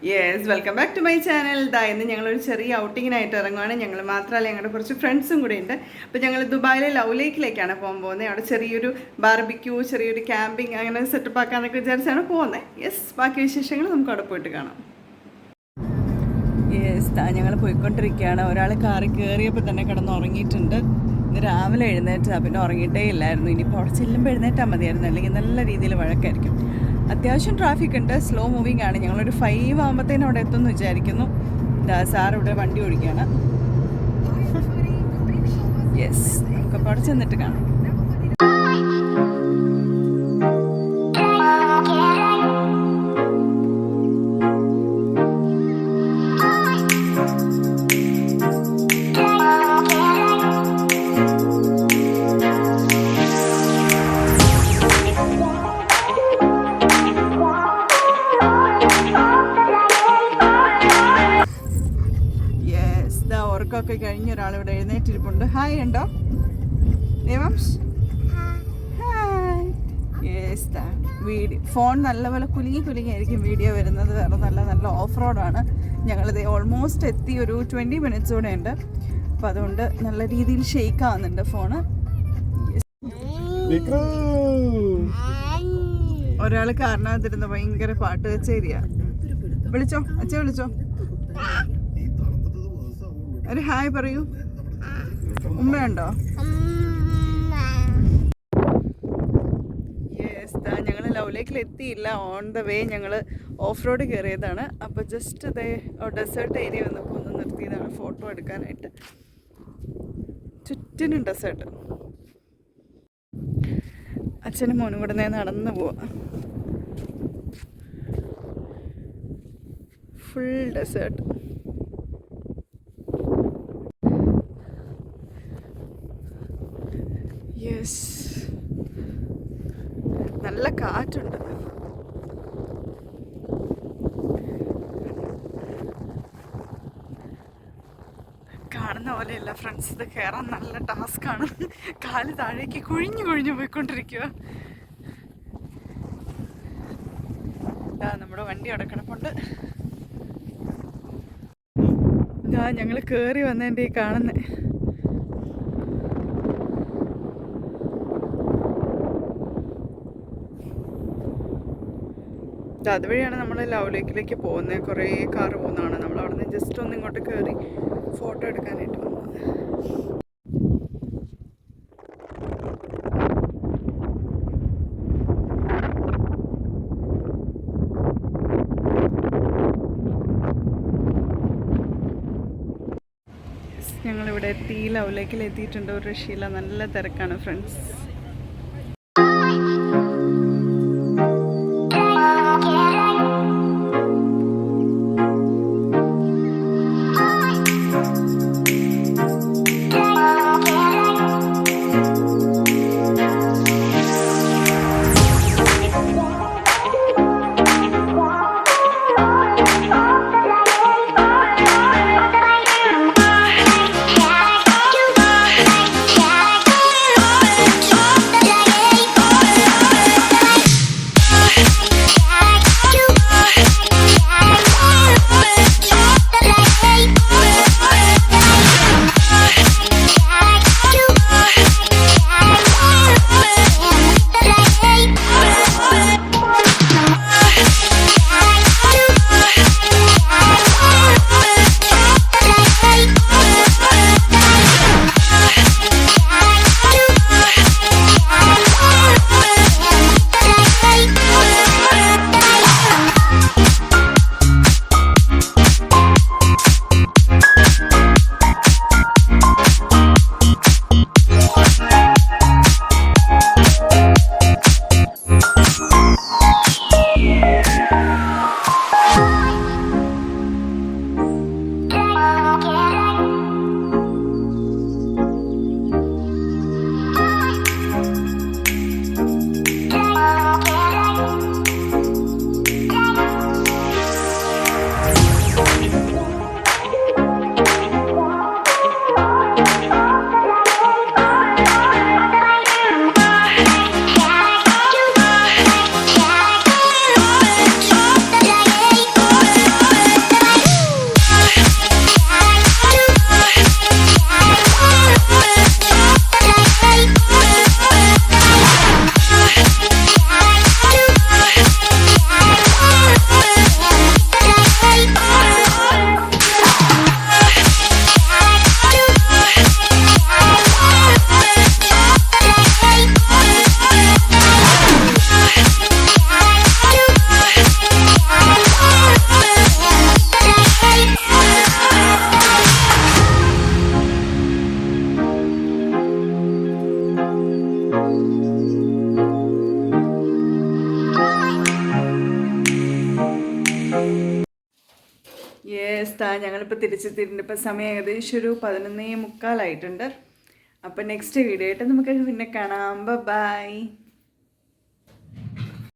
Yes, welcome back to my channel. ഇന്ന് ഞങ്ങളൊരു ചെറിയ ഔട്ടിങ്ങിനായിട്ട് ഇറങ്ങുവാണ്. ഞങ്ങൾ മാത്രമല്ല, ഞങ്ങളുടെ കുറച്ച് ഫ്രണ്ട്സും കൂടെ ഉണ്ട്. അപ്പോൾ ഞങ്ങൾ ദുബായിലെ ലവ് ലേക്കിലേക്കാണ് പോകാൻ പോകുന്നത്. അവിടെ ചെറിയൊരു ബാർബിക്യൂ, ചെറിയൊരു ക്യാമ്പിങ് അങ്ങനെ സെറ്റപ്പ് ആക്കാനൊക്കെ വിചാരിച്ചാണ് പോകുന്നത്. യെസ്, ബാക്കി വിശേഷങ്ങൾ നമുക്ക് അവിടെ പോയിട്ട് കാണാം. യെസ്, ഞങ്ങൾ പോയിക്കൊണ്ടിരിക്കുകയാണ്. ഒരാൾ കാറിൽ കയറിയപ്പോൾ തന്നെ കിടന്ന് ഉറങ്ങിയിട്ടുണ്ട്. ഇന്ന് രാവിലെ എഴുന്നേറ്റാണ്, പിന്നെ ഉറങ്ങിയിട്ടേ ഇല്ലായിരുന്നു. ഇനിയിപ്പോൾ അവിടെ ചെല്ലുമ്പോൾ എഴുന്നേറ്റാൽ മതിയായിരുന്നു, അല്ലെങ്കിൽ നല്ല രീതിയിൽ വഴക്കായിരിക്കും. അത്യാവശ്യം ട്രാഫിക് ഉണ്ട്, സ്ലോ മൂവിങ് ആണ്. ഞങ്ങളൊരു 5 ആകുമ്പോഴത്തേനും അവിടെ എത്തുമെന്ന് വിചാരിക്കുന്നു. സാർ ഇവിടെ വണ്ടി ഓടിക്കുകയാണ്. യെസ്, നമുക്കപ്പോൾ അവിടെ ചെന്നിട്ട് കാണാം. ഒക്കെ കഴിഞ്ഞ ഒരാളിവിടെ എഴുന്നേറ്റിരിപ്പുണ്ട്. ഹായ് ഉണ്ടോ നിവംസ്? വീഡിയോ ഫോൺ നല്ലപോലെ കുലുങ്ങിയായിരിക്കും വീഡിയോ വരുന്നത്. വേറെ നല്ല ഓഫ് റോഡാണ്. ഞങ്ങളിത് ഓൾമോസ്റ്റ് എത്തി, ഒരു 20 മിനിറ്റ്സ് കൂടെ ഉണ്ട്. അപ്പം അതുകൊണ്ട് നല്ല രീതിയിൽ ഷെയ്ക്ക് ആവുന്നുണ്ട് ഫോണ്. ഒരാൾ കാരണത്തിരുന്ന് ഭയങ്കര പാട്ട് കച്ചേരിയാ. വിളിച്ചോ, അച്ഛ വിളിച്ചോ, ഒരു ഹായ് പറയൂ. ഉമ്മയുണ്ടോ? യെസ്, ഞങ്ങൾ ലവ് ലേക്കിൽ എത്തിയില്ല. ഓൺ ദ വേ ഞങ്ങൾ ഓഫ് റോഡ് കയറിയതാണ്. അപ്പോൾ ജസ്റ്റ് ഡെസേർട്ട് ഏരിയ ഒന്ന് നിർത്തിയതാണ് ഫോട്ടോ എടുക്കാനായിട്ട്. ചുറ്റിനും ഡെസേർട്ട്. അച്ഛനും മോനും കൂടെ നടന്നു പോവാം. Full desert. യെസ്, നല്ല കാറ്റുണ്ട്. കാണുന്ന പോലെയല്ല ഫ്രണ്ട്സ്, ഇത് കയറാൻ നല്ല ടാസ്ക്കാണ്. കാല് താഴേക്ക് കുഴിഞ്ഞു പോയിക്കൊണ്ടിരിക്കുക. നമ്മുടെ വണ്ടി അവിടെ കിടപ്പുണ്ട്. ഞങ്ങൾ കയറി വന്നതിൻ്റെ ഈ കാണുന്നത്. അതുവഴിയാണ് നമ്മൾ ലവ് ലേക്കിലേക്ക് പോകുന്നത്. കുറേ കാറ് പോകുന്നതാണ്. നമ്മൾ അവിടെ നിന്ന് ജസ്റ്റ് ഒന്ന് ഇങ്ങോട്ട് കയറി ഫോട്ടോ എടുക്കാനായിട്ട് വന്നത്. ഞങ്ങളിവിടെ എത്തി, ലവ് ലേക്കിൽ എത്തിയിട്ടുണ്ട്. ഒരു രക്ഷയില്ല, നല്ല തിരക്കാണ് ഫ്രണ്ട്സ്. അവസ്ഥ. ഞങ്ങളിപ്പോൾ തിരിച്ചെത്തിയിട്ടുണ്ട്. ഇപ്പോൾ സമയം ഏകദേശം ഒരു 11:45 ആയിട്ടുണ്ട്. അപ്പോൾ നെക്സ്റ്റ് വീഡിയോ ആയിട്ട് നമുക്ക് പിന്നെ കാണാം. ബൈ.